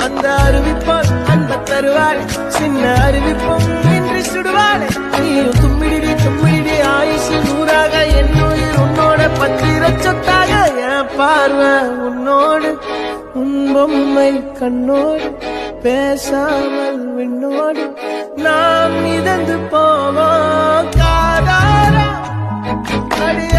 அந்த அறிவிப்பால் அன்ப தருவாள் சின்ன அறிவிப்பும் இன்று சுடுவாளே நீயும் தும்மிடி தும்மிடி ஆயுசு நூறாக என் உயிர் உன்னோட பத்திர சொத்தாக என் பார்வை உன்னோடு உன் பொம்மை கண்ணோடு பேசாமல் விண்ணோடு நாம் மிதந்து போவோம் காதாரா அடிய